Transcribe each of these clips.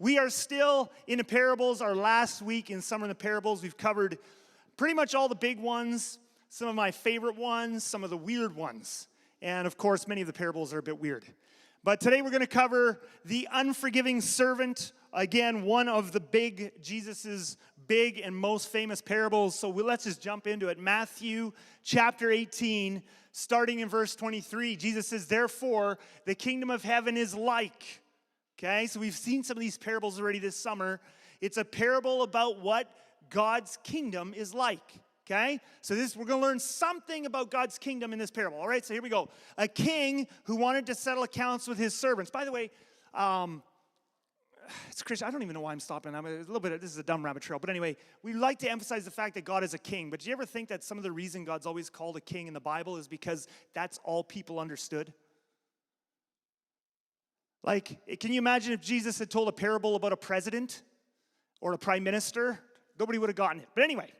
We are still in the parables. Our last week in Summer in the Parables, we've covered pretty much all the big ones, some of my favorite ones, some of the weird ones. And of course, many of the parables are a bit weird. But today we're going to cover the unforgiving servant. Again, one of the Jesus's big and most famous parables. So let's just jump into it. Matthew chapter 18, starting in verse 23. Jesus says, "Therefore, the kingdom of heaven is like." Okay, so we've seen some of these parables already this summer. It's a parable about what God's kingdom is like. Okay, so we're going to learn something about God's kingdom in this parable. All right, so here we go. A king who wanted to settle accounts with his servants. By the way, it's Christian. I don't even know why I'm stopping. This is a dumb rabbit trail. But anyway, we like to emphasize the fact that God is a king. But do you ever think that some of the reason God's always called a king in the Bible is because that's all people understood? Like, can you imagine if Jesus had told a parable about a president or a prime minister? Nobody would have gotten it. But anyway,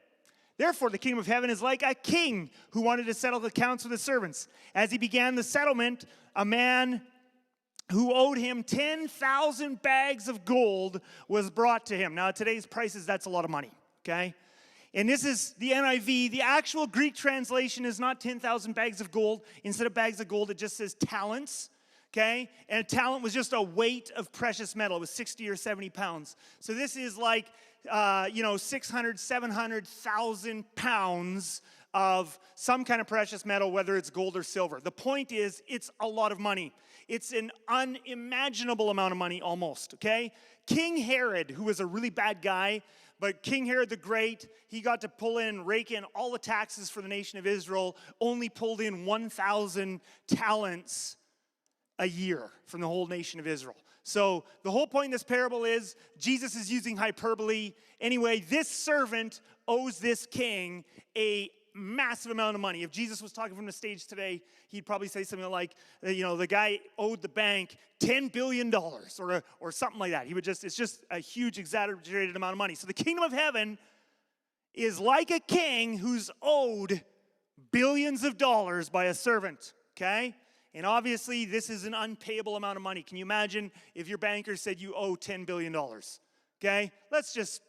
therefore, the kingdom of heaven is like a king who wanted to settle the accounts with his servants. As he began the settlement, a man who owed him 10,000 bags of gold was brought to him. Now, at today's prices, that's a lot of money, okay? And this is the NIV. The actual Greek translation is not 10,000 bags of gold. Instead of bags of gold, it just says talents. Okay, and a talent was just a weight of precious metal. It was 60 or 70 pounds. So this is like, 600, 700,000 pounds of some kind of precious metal, whether it's gold or silver. The point is, it's a lot of money. It's an unimaginable amount of money almost, okay? King Herod, who was a really bad guy, but King Herod the Great, he got to rake in all the taxes for the nation of Israel, only pulled in 1,000 talents a year from the whole nation of Israel. So the whole point in this parable is Jesus is using hyperbole. Anyway, this servant owes this king a massive amount of money. If Jesus was talking from the stage today, he'd probably say something like, the guy owed the bank $10 billion or something like that. It's just a huge exaggerated amount of money. So the kingdom of heaven is like a king who's owed billions of dollars by a servant, okay? And obviously, this is an unpayable amount of money. Can you imagine if your banker said you owe $10 billion? Okay? Let's just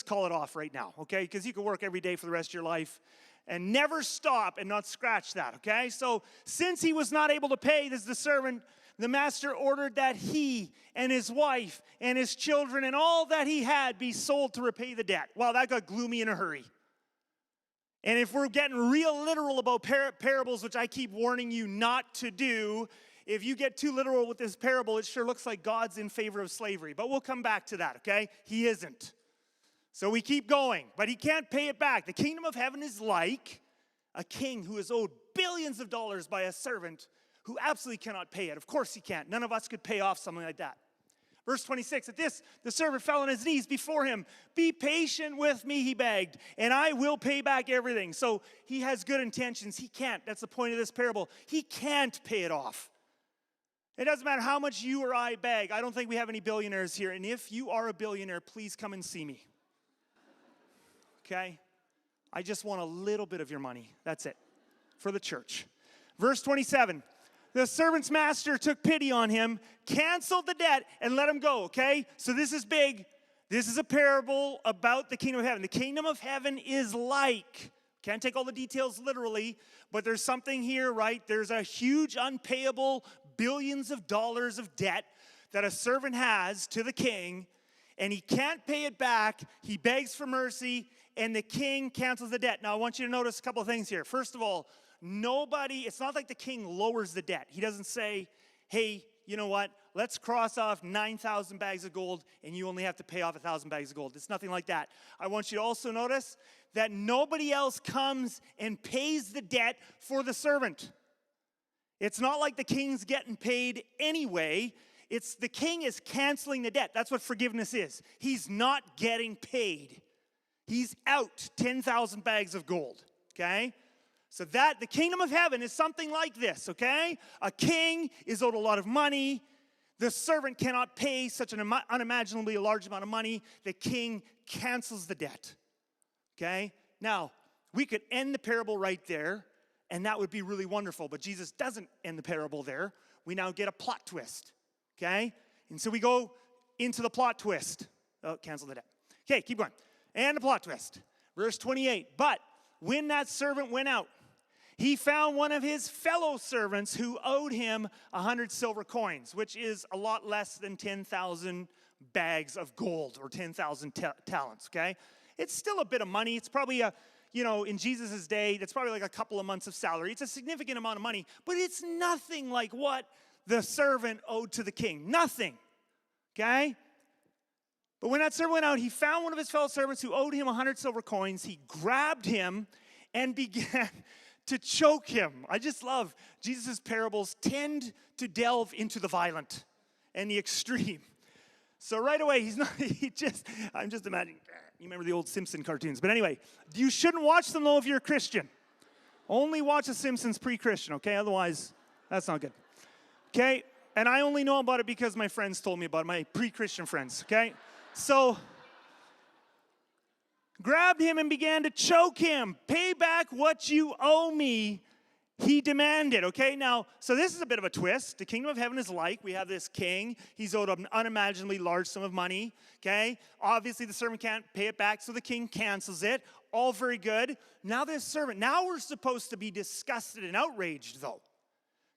call it off right now, okay? Because you can work every day for the rest of your life and never stop and not scratch that, okay? So since he was not able to pay, this is the servant, the master ordered that he and his wife and his children and all that he had be sold to repay the debt. Wow, that got gloomy in a hurry. And if we're getting real literal about parables, which I keep warning you not to do, if you get too literal with this parable, it sure looks like God's in favor of slavery. But we'll come back to that, okay? He isn't. So we keep going, but he can't pay it back. The kingdom of heaven is like a king who is owed billions of dollars by a servant who absolutely cannot pay it. Of course he can't. None of us could pay off something like that. Verse 26, at this, the servant fell on his knees before him. "Be patient with me," he begged, "and I will pay back everything." So he has good intentions. He can't. That's the point of this parable. He can't pay it off. It doesn't matter how much you or I beg. I don't think we have any billionaires here. And if you are a billionaire, please come and see me. Okay? I just want a little bit of your money. That's it. For the church. Verse 27. The servant's master took pity on him, canceled the debt, and let him go, okay? So this is big. This is a parable about the kingdom of heaven. The kingdom of heaven is like, can't take all the details literally, but there's something here, right? There's a huge unpayable billions of dollars of debt that a servant has to the king, and he can't pay it back. He begs for mercy, and the king cancels the debt. Now, I want you to notice a couple of things here. First of all, it's not like the king lowers the debt. He doesn't say, "Hey, you know what? Let's cross off 9,000 bags of gold and you only have to pay off 1,000 bags of gold." It's nothing like that. I want you to also notice that nobody else comes and pays the debt for the servant. It's not like the king's getting paid anyway. It's the king is canceling the debt. That's what forgiveness is. He's not getting paid. He's out 10,000 bags of gold, okay? So the kingdom of heaven is something like this, okay? A king is owed a lot of money. The servant cannot pay such an unimaginably large amount of money. The king cancels the debt, okay? Now, we could end the parable right there, and that would be really wonderful. But Jesus doesn't end the parable there. We now get a plot twist, okay? And so we go into the plot twist. Oh, cancel the debt. Okay, keep going. And the plot twist. Verse 28. But when that servant went out, he found one of his fellow servants who owed him 100 silver coins, which is a lot less than 10,000 bags of gold or 10,000 talents, okay? It's still a bit of money. It's probably in Jesus' day, that's probably like a couple of months of salary. It's a significant amount of money, but it's nothing like what the servant owed to the king. Nothing, okay? But when that servant went out, he found one of his fellow servants who owed him 100 silver coins. He grabbed him and began to choke him. I just love Jesus' parables tend to delve into the violent and the extreme. So right away, I'm just imagining, you remember the old Simpson cartoons. But anyway, you shouldn't watch them though if you're a Christian. Only watch the Simpsons pre-Christian, okay? Otherwise, that's not good. Okay? And I only know about it because my friends told me about it, my pre-Christian friends, okay? So, grabbed him and began to choke him. Pay back what you owe me, he demanded. Okay, now, so this is a bit of a twist. The kingdom of heaven is like, we have this king. He's owed an unimaginably large sum of money. Okay, obviously the servant can't pay it back, so the king cancels it. All very good. Now this servant, now we're supposed to be disgusted and outraged though.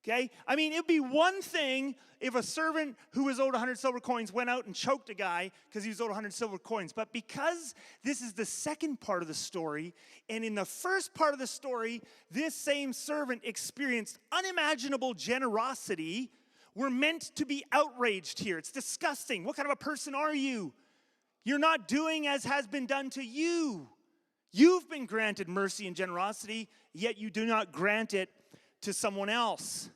Okay? I mean, it'd be one thing if a servant who was owed 100 silver coins went out and choked a guy because he was owed 100 silver coins. But because this is the second part of the story, and in the first part of the story, this same servant experienced unimaginable generosity, we're meant to be outraged here. It's disgusting. What kind of a person are you? You're not doing as has been done to you. You've been granted mercy and generosity, yet you do not grant it to someone else.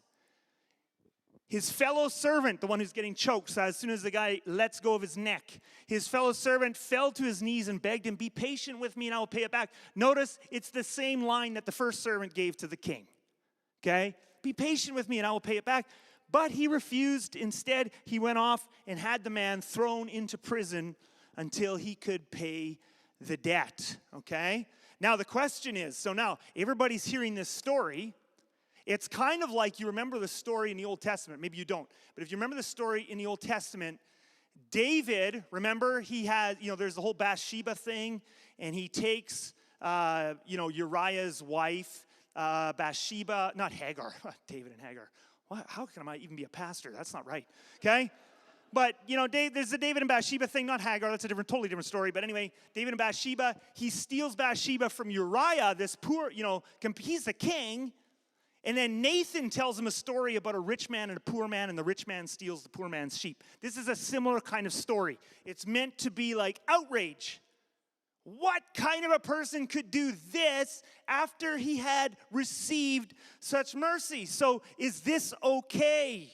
His fellow servant, the one who's getting choked, so as soon as the guy lets go of his neck, his fellow servant fell to his knees and begged him, be patient with me and I will pay it back. Notice it's the same line that the first servant gave to the king. Okay? Be patient with me and I will pay it back. But he refused. Instead, he went off and had the man thrown into prison until he could pay the debt. Okay? Now the question is, so now everybody's hearing this story. It's kind of like you remember the story in the Old Testament. Maybe you don't. But if you remember the story in the Old Testament, David, remember, he had, there's the whole Bathsheba thing, and he takes, Uriah's wife, Bathsheba, not Hagar, David and Hagar. What? How can I even be a pastor? That's not right, okay? But, there's the David and Bathsheba thing, not Hagar. That's a totally different story. But anyway, David and Bathsheba, he steals Bathsheba from Uriah, this poor, he's the king. And then Nathan tells him a story about a rich man and a poor man, and the rich man steals the poor man's sheep. This is a similar kind of story. It's meant to be like outrage. What kind of a person could do this after he had received such mercy? So is this okay?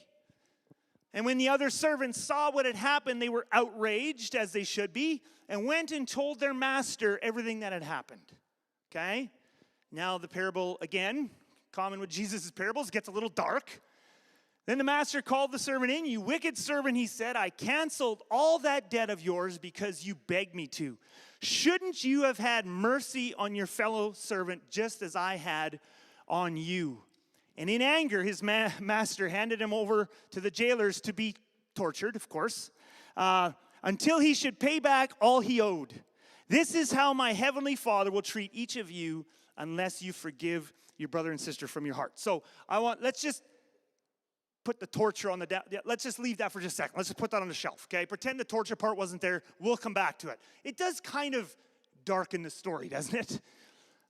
And when the other servants saw what had happened, they were outraged, as they should be, and went and told their master everything that had happened. Okay? Now the parable again, common with Jesus' parables, gets a little dark. Then the master called the servant in. You wicked servant, he said, I canceled all that debt of yours because you begged me to. Shouldn't you have had mercy on your fellow servant just as I had on you? And in anger, his master handed him over to the jailers to be tortured, of course, until he should pay back all he owed. This is how my heavenly Father will treat each of you unless you forgive your brother and sister from your heart. So let's just put the torture on let's just leave that for just a second. Let's just put that on the shelf, okay? Pretend the torture part wasn't there. We'll come back to it. It does kind of darken the story, doesn't it?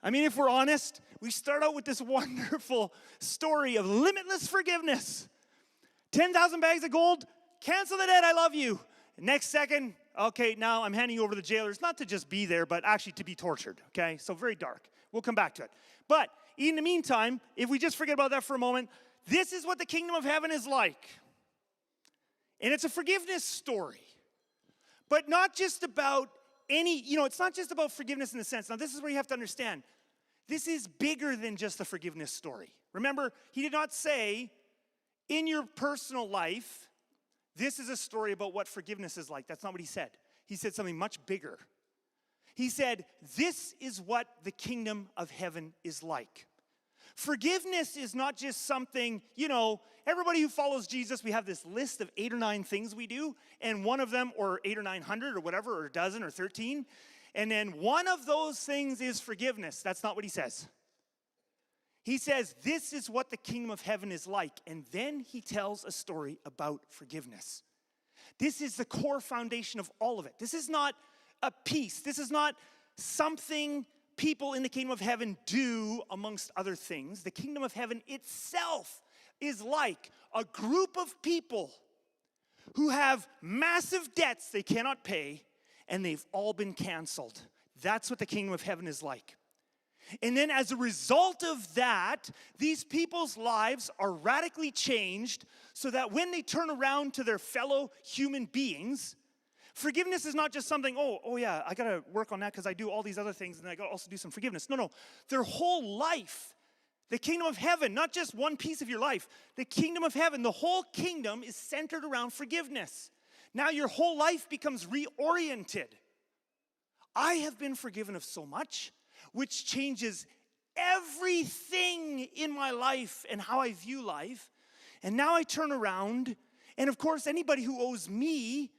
I mean, if we're honest, we start out with this wonderful story of limitless forgiveness. 10,000 bags of gold, cancel the debt, I love you. Next second, okay, now I'm handing you over to the jailers, not to just be there, but actually to be tortured, okay? So very dark. We'll come back to it. But in the meantime, if we just forget about that for a moment, this is what the kingdom of heaven is like. And it's a forgiveness story. But not just about it's not just about forgiveness in the sense. Now, this is where you have to understand. This is bigger than just the forgiveness story. Remember, he did not say, in your personal life, this is a story about what forgiveness is like. That's not what he said. He said something much bigger. He said, this is what the kingdom of heaven is like. Forgiveness is not just something, everybody who follows Jesus, we have this list of 8 or 9 things we do, and one of them, or 8 or 900 or whatever, or a dozen or 13, and then one of those things is forgiveness. That's not what he says. He says, this is what the kingdom of heaven is like, and then he tells a story about forgiveness. This is the core foundation of all of it. This is not a piece. This is not something people in the kingdom of heaven do amongst other things. The kingdom of heaven itself is like a group of people who have massive debts they cannot pay, and they've all been canceled. That's what the kingdom of heaven is like. And then as a result of that, these people's lives are radically changed so that when they turn around to their fellow human beings, forgiveness is not just something, oh yeah, I got to work on that because I do all these other things and I got to also do some forgiveness. No. Their whole life, the kingdom of heaven, not just one piece of your life, the kingdom of heaven, the whole kingdom is centered around forgiveness. Now your whole life becomes reoriented. I have been forgiven of so much, which changes everything in my life and how I view life. And now I turn around, and of course, anybody who owes me,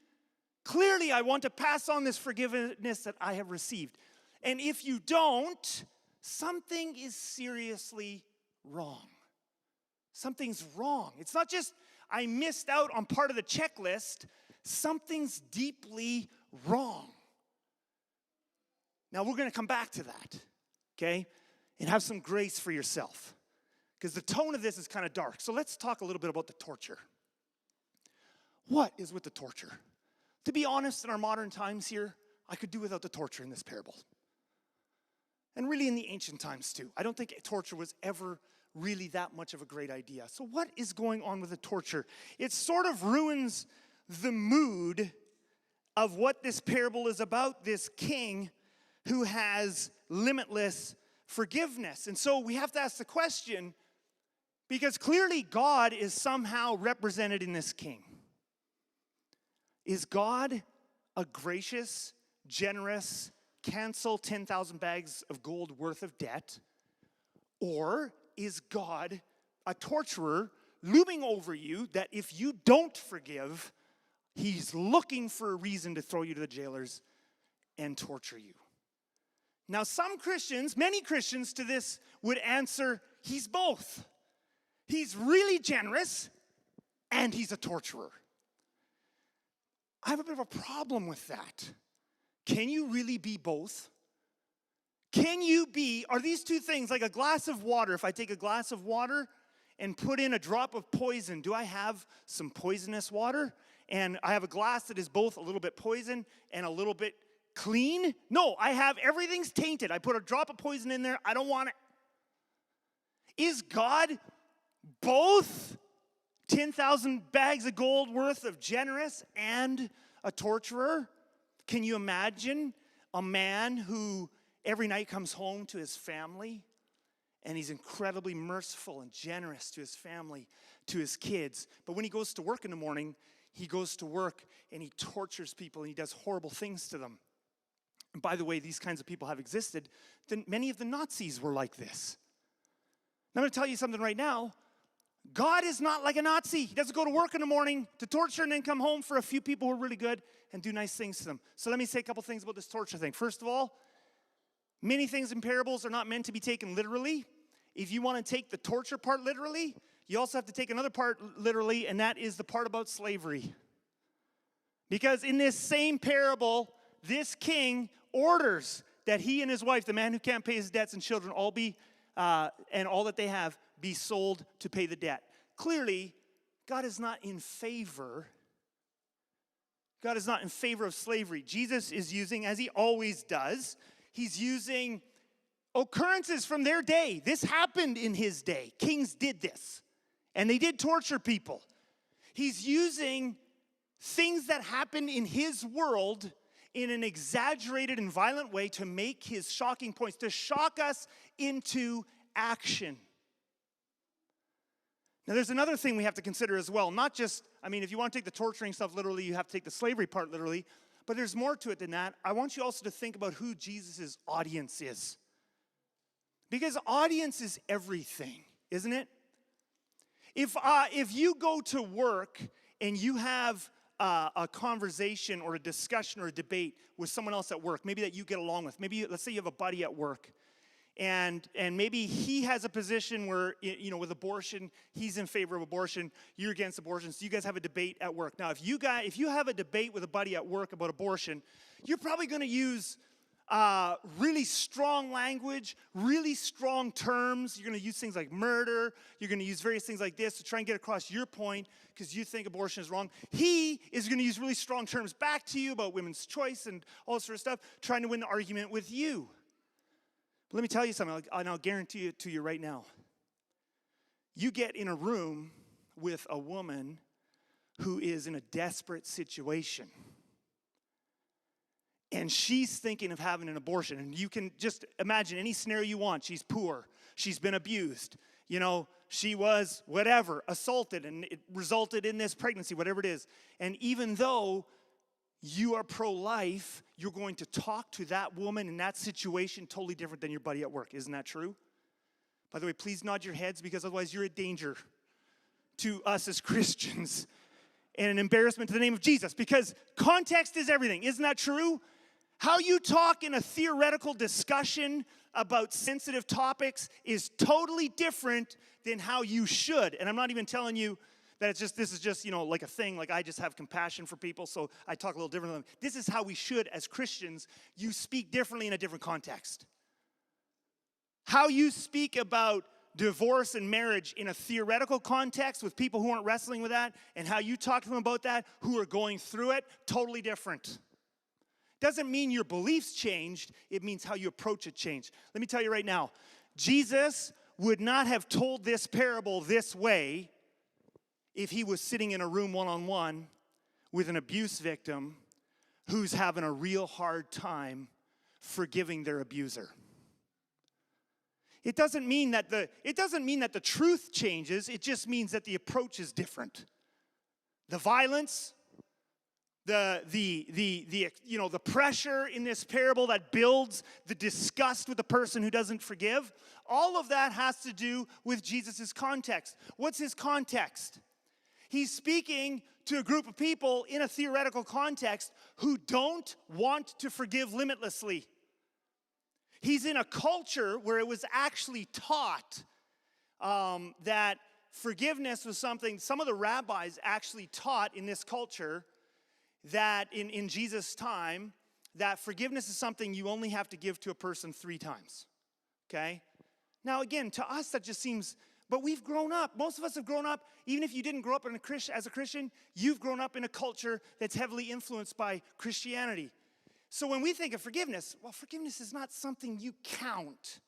clearly I want to pass on this forgiveness that I have received. And if you don't, something is seriously wrong. Something's wrong. It's not just I missed out on part of the checklist. Something's deeply wrong. Now, we're going to come back to that, okay? And have some grace for yourself. Because the tone of this is kind of dark. So let's talk a little bit about the torture. What is with the torture? To be honest, in our modern times here, I could do without the torture in this parable. And really in the ancient times too. I don't think torture was ever really that much of a great idea. So what is going on with the torture? It sort of ruins the mood of what this parable is about, this king who has limitless forgiveness. And so we have to ask the question, because clearly God is somehow represented in this king. Is God a gracious, generous, cancel 10,000 bags of gold worth of debt? Or is God a torturer looming over you that if you don't forgive, he's looking for a reason to throw you to the jailers and torture you? Now, some Christians, many Christians to this would answer, he's both. He's really generous and he's a torturer. I have a bit of a problem with that. Can you really be both? Are these two things like a glass of water? If I take a glass of water and put in a drop of poison, do I have some poisonous water? And I have a glass that is both a little bit poison and a little bit clean? No, everything's tainted. I put a drop of poison in there. I don't want it. Is God both 10,000 bags of gold worth of generous and a torturer? Can you imagine a man who every night comes home to his family and he's incredibly merciful and generous to his family, to his kids, but when he goes to work in the morning, he goes to work and he tortures people and he does horrible things to them? And by the way, these kinds of people have existed. Then many of the Nazis were like this. Now, I'm going to tell you something right now. God is not like a Nazi. He doesn't go to work in the morning to torture and then come home for a few people who are really good and do nice things to them. So let me say a couple things about this torture thing. First of all, many things in parables are not meant to be taken literally. If you want to take the torture part literally, you also have to take another part literally, and that is the part about slavery. Because in this same parable, this king orders that he and his wife, the man who can't pay his debts and children, all be, and all that they have, be sold to pay the debt. Clearly, God is not in favor. God is not in favor of slavery. Jesus is using, as he always does, he's using occurrences from their day. This happened in his day. Kings did this, and they did torture people. He's using things that happened in his world in an exaggerated and violent way to make his shocking points, to shock us into action. Now, there's another thing we have to consider as well. Not just, if you want to take the torturing stuff literally, you have to take the slavery part literally. But there's more to it than that. I want you also to think about who Jesus' audience is. Because audience is everything, isn't it? If you go to work and you have a conversation or a discussion or a debate with someone else at work, maybe that you get along with, maybe let's say you have a buddy at work, and maybe he has a position where, with abortion, he's in favor of abortion, you're against abortion, so you guys have a debate at work. Now, if you have a debate with a buddy at work about abortion, you're probably going to use really strong language, really strong terms. You're going to use things like murder. You're going to use various things like this to try and get across your point because you think abortion is wrong. He is going to use really strong terms back to you about women's choice and all this sort of stuff, trying to win the argument with you. But let me tell you something, and I'll guarantee it to you right now. You get in a room with a woman who is in a desperate situation, and she's thinking of having an abortion. And you can just imagine any scenario you want. She's poor. She's been abused. She was whatever, assaulted, and it resulted in this pregnancy, whatever it is. And even though you are pro-life, you're going to talk to that woman in that situation totally different than your buddy at work. Isn't that true? By the way, please nod your heads, because otherwise you're a danger to us as Christians and an embarrassment to the name of Jesus, because context is everything. Isn't that true? How you talk in a theoretical discussion about sensitive topics is totally different than how you should. And I'm not even telling you that this is just, like a thing, like I just have compassion for people, so I talk a little differently. This is how we should, as Christians. You speak differently in a different context. How you speak about divorce and marriage in a theoretical context with people who aren't wrestling with that, and how you talk to them about that who are going through it, totally different. Doesn't mean your beliefs changed, it means how you approach it changed. Let me tell you right now, Jesus would not have told this parable this way if he was sitting in a room one-on-one with an abuse victim who's having a real hard time forgiving their abuser. It doesn't mean that the truth changes, it just means that the approach is different. The violence, the pressure in this parable that builds the disgust with the person who doesn't forgive, all of that has to do with Jesus' context. What's his context? He's speaking to a group of people in a theoretical context who don't want to forgive limitlessly. He's in a culture where it was actually taught that forgiveness was something. Some of the rabbis actually taught in this culture that in Jesus' time, that forgiveness is something you only have to give to a person 3 times. Okay? Now again, to us that just seems, but we've grown up. Most of us have grown up, even if you didn't grow up as a Christian, you've grown up in a culture that's heavily influenced by Christianity. So when we think of forgiveness, well, forgiveness is not something you count.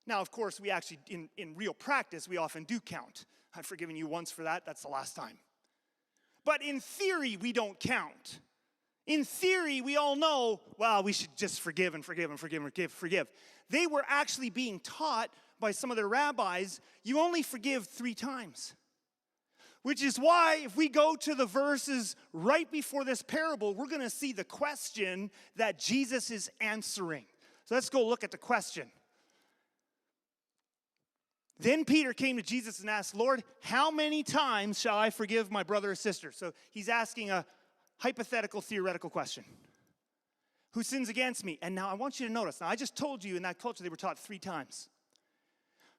Now, of course, we actually, in real practice, we often do count. I've forgiven you once for that, that's the last time. But in theory, we don't count. In theory, we all know, well, we should just forgive and forgive and forgive and forgive. They were actually being taught by some of their rabbis, you only forgive 3 times. Which is why, if we go to the verses right before this parable, we're going to see the question that Jesus is answering. So let's go look at the question. Then Peter came to Jesus and asked, Lord, how many times shall I forgive my brother or sister? So he's asking a hypothetical, theoretical question. Who sins against me? And now I want you to notice. Now I just told you in that culture they were taught 3 times.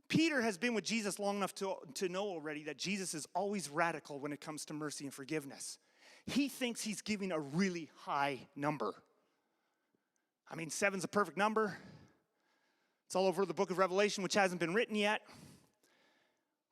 Peter has been with Jesus long enough to know already that Jesus is always radical when it comes to mercy and forgiveness. He thinks he's giving a really high number. I mean, 7's a perfect number. It's all over the book of Revelation, which hasn't been written yet.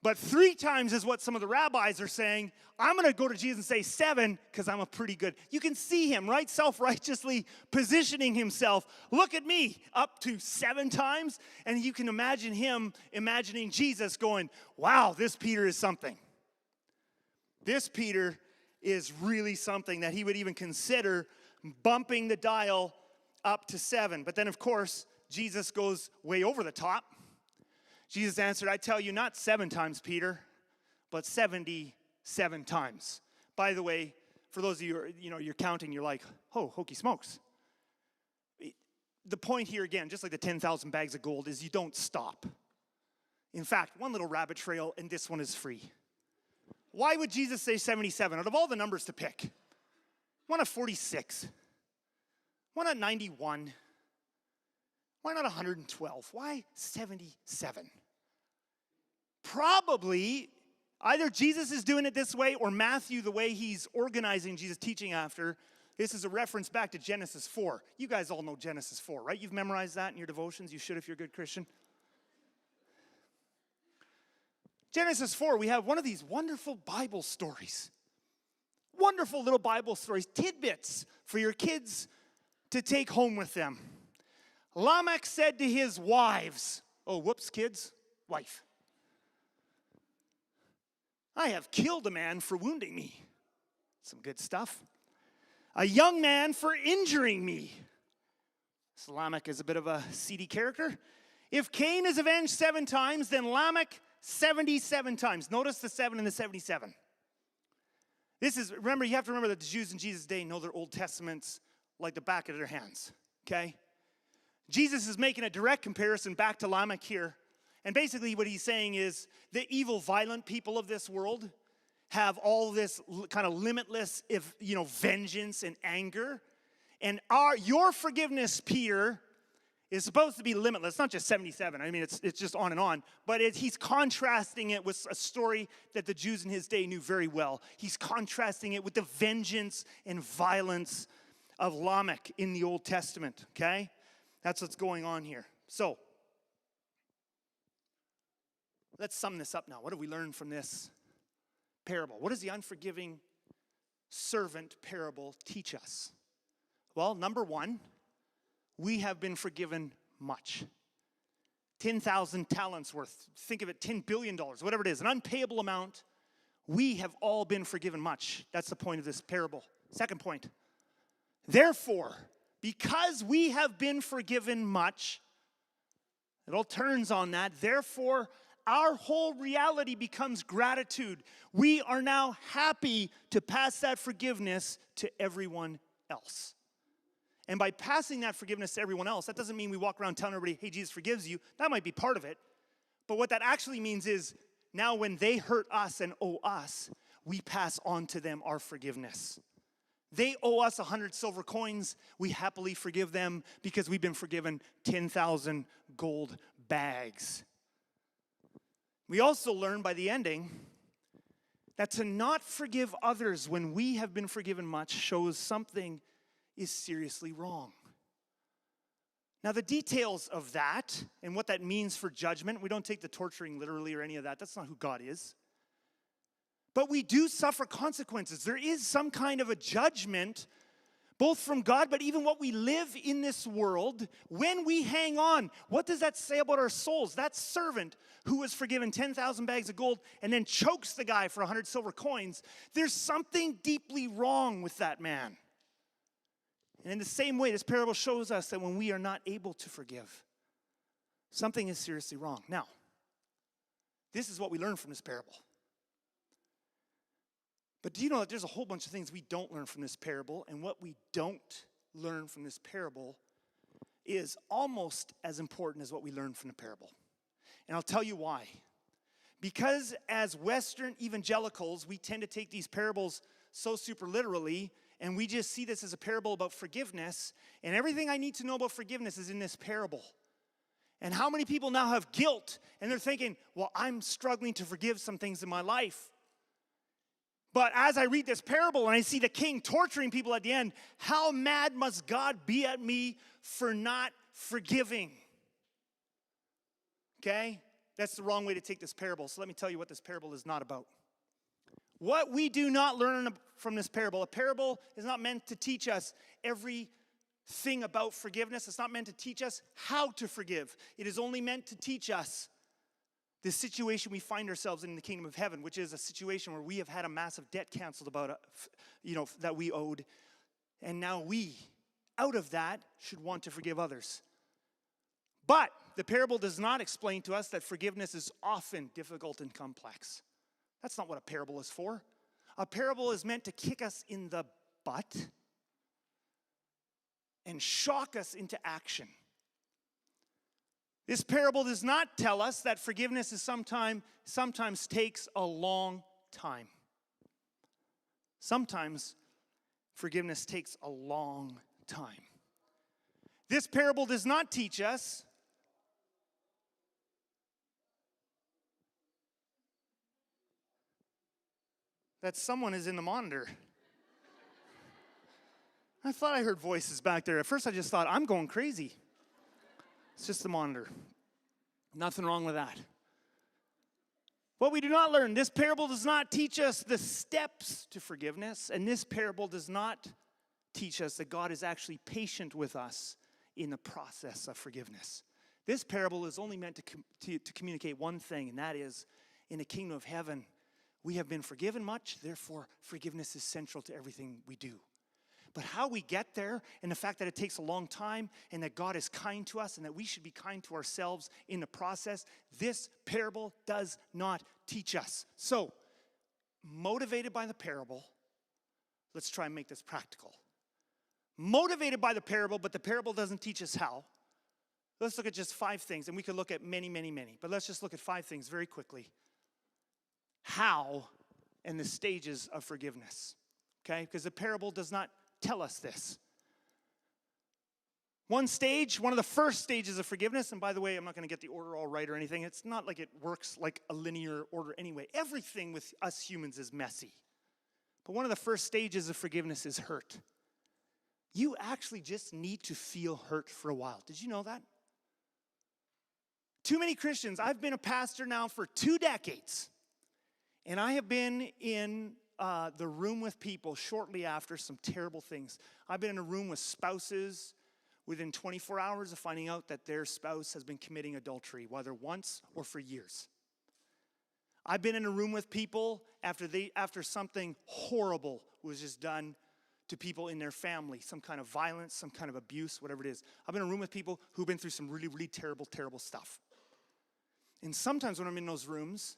But 3 times is what some of the rabbis are saying. I'm going to go to Jesus and say 7 because I'm a pretty good. You can see him, right? Self-righteously positioning himself. Look at me, up to 7 times. And you can imagine him imagining Jesus going, wow, this Peter is something. This Peter is really something that he would even consider bumping the dial up to 7. But then, of course, Jesus goes way over the top. Jesus answered, I tell you, not 7 times, Peter, but 77 times. By the way, for those of you who are, you're counting, you're like, oh, hokey smokes. the point here, again, just like the 10,000 bags of gold, is you don't stop. In fact, one little rabbit trail, and this one is free. Why would Jesus say 77? Out of all the numbers to pick, why not 46? Why not 91? Why not 112? Why 77? Probably either Jesus is doing it this way or Matthew, the way he's organizing Jesus' teaching after, this is a reference back to Genesis 4. You guys all know Genesis 4, right? You've memorized that in your devotions. You should if you're a good Christian. Genesis 4, we have one of these wonderful Bible stories. Wonderful little Bible stories, tidbits for your kids to take home with them. Lamech said to his wives, kids, wife, I have killed a man for wounding me. Some good stuff. A young man for injuring me. So Lamech is a bit of a seedy character. If Cain is avenged 7 times, then Lamech 77 times. Notice the 7 and the 77. Remember, you have to remember that the Jews in Jesus' day know their Old Testaments like the back of their hands, okay? Jesus is making a direct comparison back to Lamech here. And basically what he's saying is the evil, violent people of this world have all this kind of limitless, vengeance and anger. And your forgiveness, Peter, is supposed to be limitless. It's not just 77. I mean, it's just on and on. But he's contrasting it with a story that the Jews in his day knew very well. He's contrasting it with the vengeance and violence of Lamech in the Old Testament, okay? That's what's going on here. So, let's sum this up now. What have we learned from this parable? What does the unforgiving servant parable teach us? Well, number 1, we have been forgiven much. 10,000 talents worth. Think of it, $10 billion, whatever it is, an unpayable amount. We have all been forgiven much. That's the point of this parable. Second point. Therefore, because we have been forgiven much, it all turns on that. Therefore, our whole reality becomes gratitude. We are now happy to pass that forgiveness to everyone else. And by passing that forgiveness to everyone else, that doesn't mean we walk around telling everybody, hey, Jesus forgives you. That might be part of it. But what that actually means is now when they hurt us and owe us, we pass on to them our forgiveness. They owe us 100 silver coins. We happily forgive them because we've been forgiven 10,000 gold bags. We also learn by the ending that to not forgive others when we have been forgiven much shows something is seriously wrong. Now, the details of that and what that means for judgment, we don't take the torturing literally or any of that. That's not who God is. But we do suffer consequences. There is some kind of a judgment, both from God, but even what we live in this world, when we hang on. What does that say about our souls? That servant who was forgiven 10,000 bags of gold and then chokes the guy for 100 silver coins, there's something deeply wrong with that man. And in the same way, this parable shows us that when we are not able to forgive, something is seriously wrong. Now, this is what we learn from this parable. But do you know that there's a whole bunch of things we don't learn from this parable, and what we don't learn from this parable is almost as important as what we learn from the parable. And I'll tell you why. Because as Western evangelicals, we tend to take these parables so super literally, and we just see this as a parable about forgiveness, and everything I need to know about forgiveness is in this parable. And how many people now have guilt, and they're thinking, well, I'm struggling to forgive some things in my life. But as I read this parable and I see the king torturing people at the end, how mad must God be at me for not forgiving? Okay? That's the wrong way to take this parable. So let me tell you what this parable is not about. What we do not learn from this parable, a parable is not meant to teach us everything about forgiveness. It's not meant to teach us how to forgive. It is only meant to teach us the situation we find ourselves in the kingdom of heaven, which is a situation where we have had a massive debt canceled about, that we owed. And now we, out of that, should want to forgive others. But the parable does not explain to us that forgiveness is often difficult and complex. That's not what a parable is for. A parable is meant to kick us in the butt and shock us into action. This parable does not tell us that forgiveness is sometimes takes a long time. Sometimes forgiveness takes a long time. This parable does not teach us that someone is in the monitor. I thought I heard voices back there. At first I just thought, I'm going crazy. It's just the monitor. Nothing wrong with that. What we do not learn, this parable does not teach us the steps to forgiveness, and this parable does not teach us that God is actually patient with us in the process of forgiveness. This parable is only meant to communicate one thing, and that is, in the kingdom of heaven, we have been forgiven much, therefore forgiveness is central to everything we do. But how we get there, and the fact that it takes a long time, and that God is kind to us, and that we should be kind to ourselves in the process, this parable does not teach us. So, motivated by the parable, let's try and make this practical. Motivated by the parable, but the parable doesn't teach us how. Let's look at just 5 things, and we could look at many, but let's just look at 5 things very quickly. How and the stages of forgiveness, okay? Because the parable does not tell us this. One of the first stages of forgiveness, and by the way, I'm not going to get the order all right or anything. It's not like it works like a linear order anyway. Everything with us humans is messy. But one of the first stages of forgiveness is hurt. You actually just need to feel hurt for a while. Did you know that? Too many Christians, I've been a pastor now for 2 decades, and I have been in the room with people shortly after some terrible things. I've been in a room with spouses within 24 hours of finding out that their spouse has been committing adultery, whether once or for years. I've been in a room with people after something horrible was just done to people in their family, some kind of violence, some kind of abuse, whatever it is. I've been in a room with people who've been through some really, really terrible stuff. And sometimes when I'm in those rooms,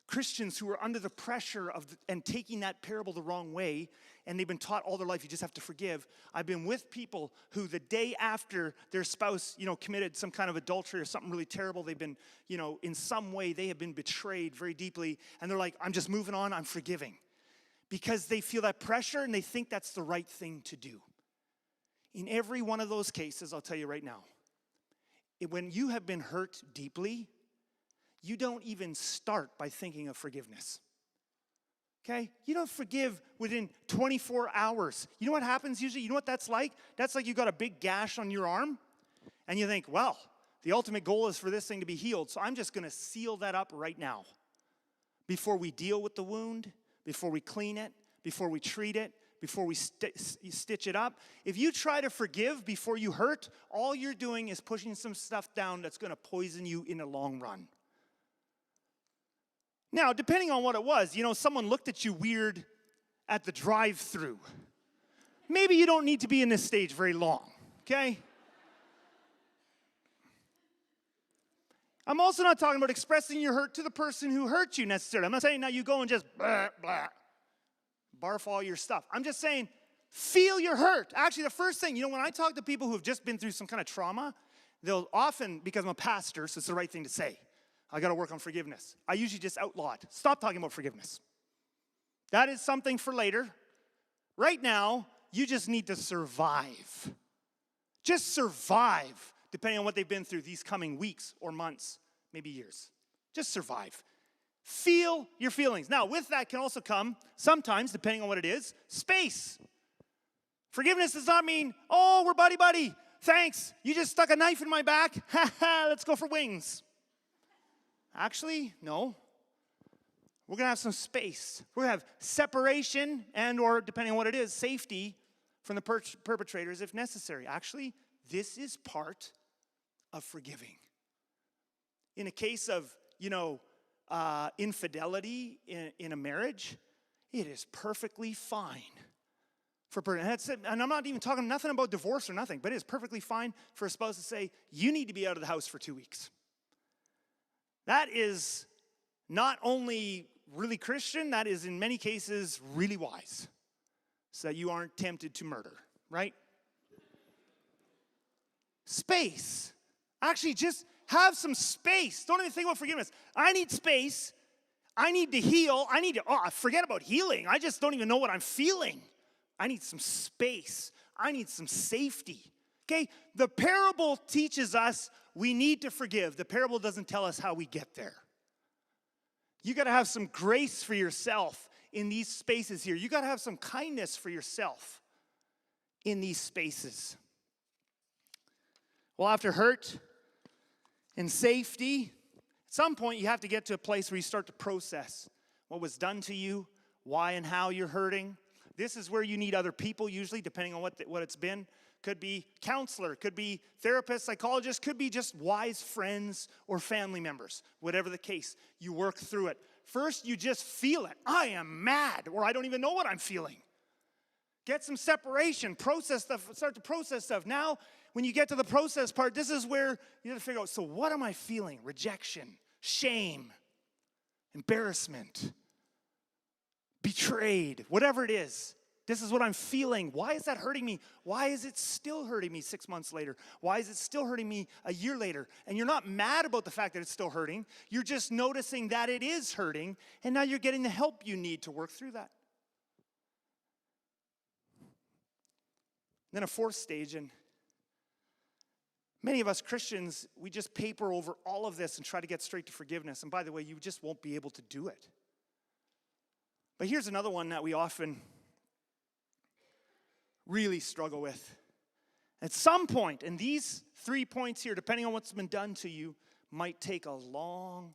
Christians who are under the pressure and taking that parable the wrong way, and they've been taught all their life, you just have to forgive. I've been with people who the day after their spouse, committed some kind of adultery or something really terrible, they've been, in some way they have been betrayed very deeply, and they're like, I'm just moving on, I'm forgiving. Because they feel that pressure and they think that's the right thing to do. In every one of those cases, I'll tell you right now, when you have been hurt deeply, you don't even start by thinking of forgiveness. Okay? You don't forgive within 24 hours. You know what happens usually? You know what that's like? That's like you got a big gash on your arm, and you think, well, the ultimate goal is for this thing to be healed, so I'm just going to seal that up right now. Before we deal with the wound, before we clean it, before we treat it, before we stitch it up. If you try to forgive before you hurt, all you're doing is pushing some stuff down that's going to poison you in the long run. Now, depending on what it was, someone looked at you weird at the drive-thru. Maybe you don't need to be in this stage very long, okay? I'm also not talking about expressing your hurt to the person who hurt you necessarily. I'm not saying now you go and just blah, blah, barf all your stuff. I'm just saying feel your hurt. Actually, the first thing, when I talk to people who have just been through some kind of trauma, they'll often, because I'm a pastor, so it's the right thing to say, I got to work on forgiveness. I usually just outlaw it. Stop talking about forgiveness. That is something for later. Right now, you just need to survive. Just survive, depending on what they've been through these coming weeks or months, maybe years. Just survive. Feel your feelings. Now, with that can also come, sometimes, depending on what it is, space. Forgiveness does not mean, oh, we're buddy-buddy. Thanks. You just stuck a knife in my back. Ha ha, let's go for wings. Actually, no. We're going to have some space. We're going to have separation and or, depending on what it is, safety from the perpetrators if necessary. Actually, this is part of forgiving. In a case of, infidelity in a marriage, it is perfectly fine. And I'm not even talking nothing about divorce or nothing, but it is perfectly fine for a spouse to say, you need to be out of the house for 2 weeks. That is not only really Christian, that is in many cases really wise, so that you aren't tempted to murder, right? space. Actually, just have some space. Don't even think about forgiveness. I need space. I need to heal. Forget about healing. I just don't even know what I'm feeling. I need some space. I need some safety. Okay? The parable teaches us we need to forgive. The parable doesn't tell us how we get there. You got to have some grace for yourself in these spaces here. You got to have some kindness for yourself in these spaces. Well, after hurt and safety, at some point you have to get to a place where you start to process what was done to you, why and how you're hurting. This is where you need other people, usually, depending on what it's been. Could be counselor, could be therapist, psychologist, could be just wise friends or family members. Whatever the case, you work through it. First, you just feel it. I am mad, or I don't even know what I'm feeling. Get some separation, process stuff, start to process stuff. Now, when you get to the process part, this is where you have to figure out, so what am I feeling? Rejection, shame, embarrassment, betrayed, whatever it is. This is what I'm feeling. Why is that hurting me? Why is it still hurting me 6 months later? Why is it still hurting me a year later? And you're not mad about the fact that it's still hurting. You're just noticing that it is hurting, and now you're getting the help you need to work through that. Then a fourth stage, and many of us Christians, we just paper over all of this and try to get straight to forgiveness. And by the way, you just won't be able to do it. But here's another one that we often really struggle with. At some point, and these 3 points here, depending on what's been done to you, might take a long,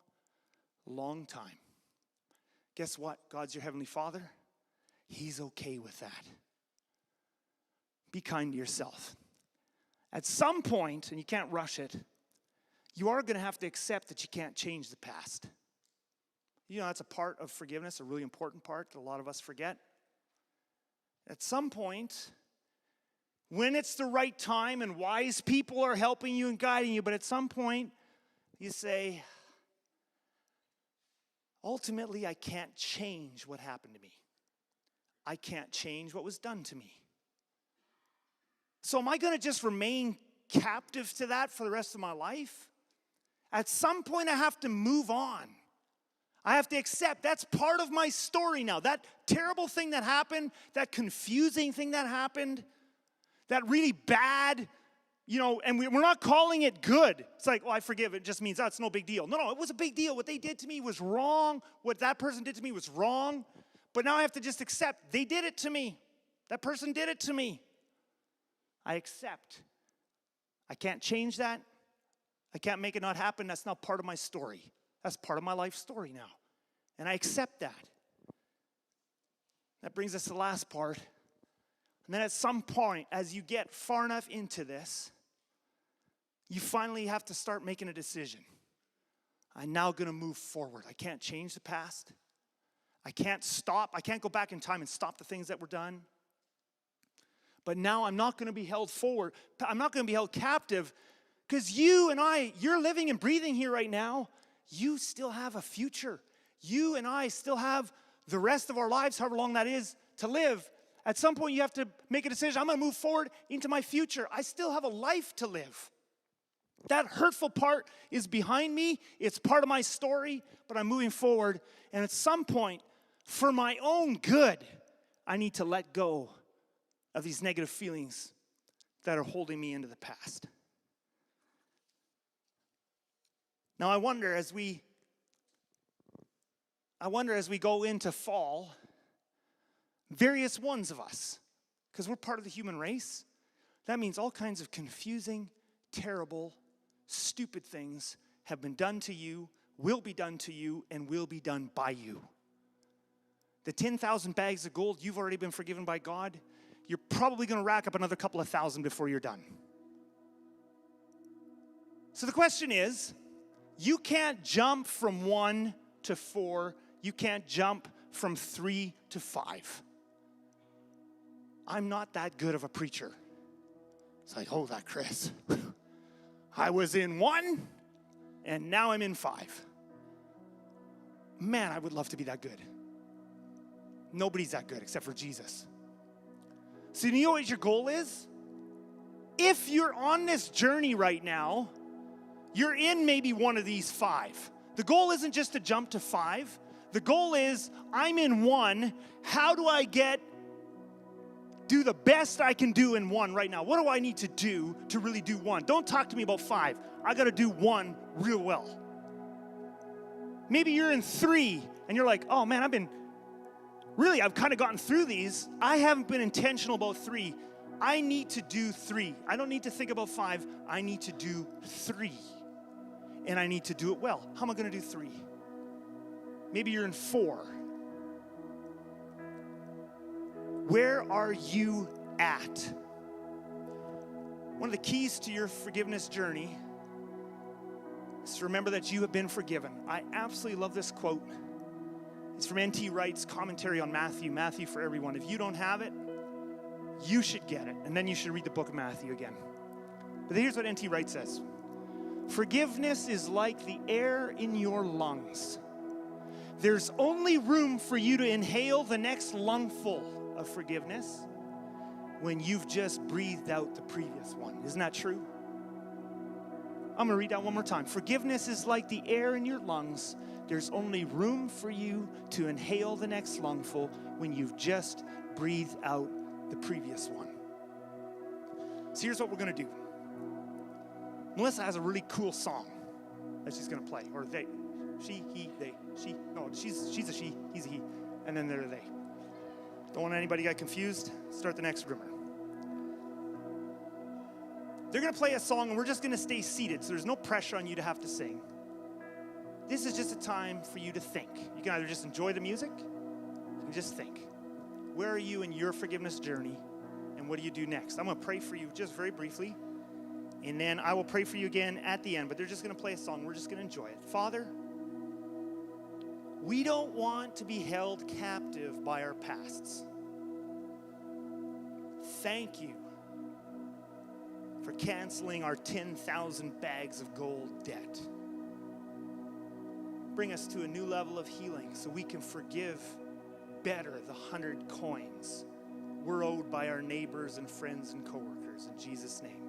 long time. Guess what? God's your Heavenly Father. He's okay with that. Be kind to yourself. At some point, and you can't rush it, you are going to have to accept that you can't change the past. You know, that's a part of forgiveness, a really important part that a lot of us forget. At some point, when it's the right time and wise people are helping you and guiding you, but at some point, you say, ultimately, I can't change what happened to me. I can't change what was done to me. So am I going to just remain captive to that for the rest of my life? At some point, I have to move on. I have to accept that's part of my story now. That terrible thing that happened, that confusing thing that happened, that really bad, and we're not calling it good. It's like, well, I forgive. It just means that's no big deal. No, it was a big deal. What they did to me was wrong. What that person did to me was wrong. But now I have to just accept they did it to me. That person did it to me. I accept. I can't change that. I can't make it not happen. That's not part of my story. That's part of my life story now. And I accept that. That brings us to the last part. And then at some point, as you get far enough into this, you finally have to start making a decision. I'm now going to move forward. I can't change the past. I can't stop. I can't go back in time and stop the things that were done. But now I'm not going to be held forward. I'm not going to be held captive because you and I, you're living and breathing here right now. You still have a future. You and I still have the rest of our lives, however long that is, to live. At some point, you have to make a decision. I'm going to move forward into my future. I still have a life to live. That hurtful part is behind me. It's part of my story, but I'm moving forward. And at some point, for my own good, I need to let go of these negative feelings that are holding me into the past. Now, I wonder as we go into fall, various ones of us, because we're part of the human race, that means all kinds of confusing, terrible, stupid things have been done to you, will be done to you, and will be done by you. The 10,000 bags of gold, you've already been forgiven by God. You're probably going to rack up another couple of thousand before you're done. So the question is, you can't jump from 1 to 4. You can't jump from 3 to 5. I'm not that good of a preacher. It's like, oh, that Kris. I was in 1, and now I'm in 5. Man, I would love to be that good. Nobody's that good except for Jesus. So you know what your goal is? If you're on this journey right now, you're in maybe one of these 5. The goal isn't just to jump to 5. The goal is, I'm in 1. How do I do the best I can do in 1 right now? What do I need to do to really do 1? Don't talk to me about 5. I got to do 1 real well. Maybe you're in 3 and you're like, oh man, I've kind of gotten through these. I haven't been intentional about 3. I need to do 3. I don't need to think about 5. I need to do 3. And I need to do it well. How am I going to do 3? Maybe you're in 4. Where are you at? One of the keys to your forgiveness journey is to remember that you have been forgiven. I absolutely love this quote. It's from N.T. Wright's commentary on Matthew for everyone. If you don't have it, you should get it, and then you should read the book of Matthew again. But here's what N.T. Wright says. Forgiveness is like the air in your lungs. There's only room for you to inhale the next lungful of forgiveness when you've just breathed out the previous one. Isn't that true? I'm going to read that one more time. Forgiveness is like the air in your lungs. There's only room for you to inhale the next lungful when you've just breathed out the previous one. So here's what we're going to do. Melissa has a really cool song that she's going to play. Or they. She, he, they. She. No, she's a she, he's a he. And then they're they. Don't want anybody to get confused. Start the next rumor. They're going to play a song and we're just going to stay seated. So there's no pressure on you to have to sing. This is just a time for you to think. You can either just enjoy the music, you can just think. Where are you in your forgiveness journey, and what do you do next? I'm going to pray for you just very briefly, and then I will pray for you again at the end, but they're just going to play a song. We're just going to enjoy it. Father, we don't want to be held captive by our pasts. Thank you for canceling our 10,000 bags of gold debt. Bring us to a new level of healing so we can forgive better the 100 coins we're owed by our neighbors and friends and coworkers. In Jesus' name.